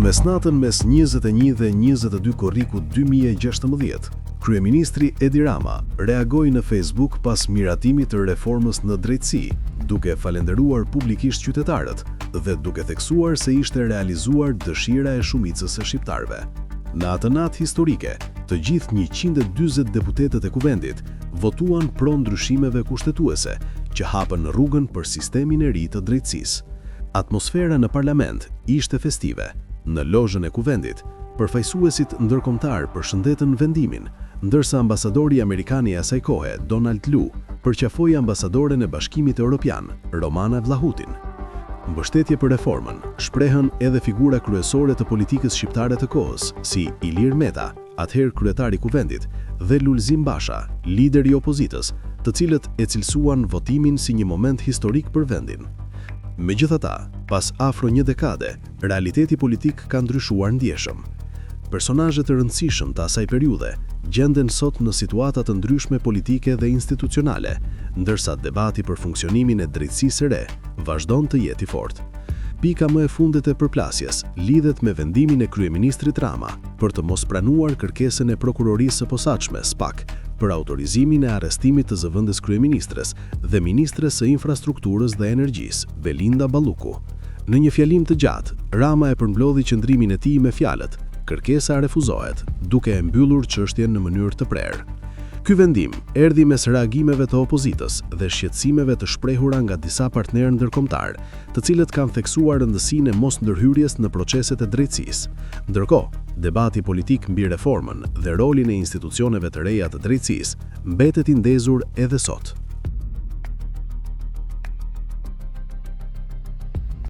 Në mesnatën mes 21 dhe 22 korrikut 2016, Kryeministri Edi Rama reagoi në Facebook pas miratimit të reformës në drejtësi, duke falenderuar publikisht qytetarët dhe duke theksuar se ishte realizuar dëshira e shumicës së shqiptarëve. Në atë natë historike, të gjithë 140 deputetët e kuvendit votuan pro ndryshimeve kushtetuese që hapën rrugën për sistemin e ri të drejtësisë. Atmosfera në parlament ishte festive. Në lozhën e kuvendit, përfaqësuesit ndërkombëtar përshëndetën vendimin, ndërsa ambasadori amerikan i asaj kohe, Donald Lu, përqafoi ambasadoren e Bashkimit Evropian, Romana Vlahutin. Mbështetje për reformën shprehën edhe figura kryesore të politikës shqiptare të kohës, si Ilir Meta, atëherë kryetari i kuvendit, dhe Lulzim Basha, lider i opozitës, të cilët e cilësuan votimin si një moment historik për vendin. Megjithatë, pas afro një dekade, realiteti politik ka ndryshuar ndjeshëm. Personazhe të rëndësishëm të asaj periudhe gjenden sot në situata të ndryshme politike dhe institucionale, ndërsa debati për funksionimin e drejtësisë së re vazhdon të jetë i fortë. Pika më e fundit e përplasjes lidhet me vendimin e kryeministrit Rama për të mos pranuar kërkesën e prokurorisë së posaçme SPAK për autorizimin e arrestimit të zëvendës kryeministres dhe ministres së infrastrukturës dhe energjisë, Belinda Balluku. Në një fjalim të gjatë, Rama e përmblodhi qëndrimin e tij me fjalët: "Kërkesa refuzohet", duke e mbyllur çështjen në mënyrë të prerë. Ky vendim erdhi mes reagimeve të opozitës dhe shqetësimeve të shprehura nga disa partnerë ndërkombëtar, të cilët kanë theksuar rëndësinë e mos ndërhyrjes në proceset e drejtësisë. Ndërkohë, debati politik mbi reformën dhe rolin e institucioneve të reja të drejtësisë mbetet i ndezur edhe sot.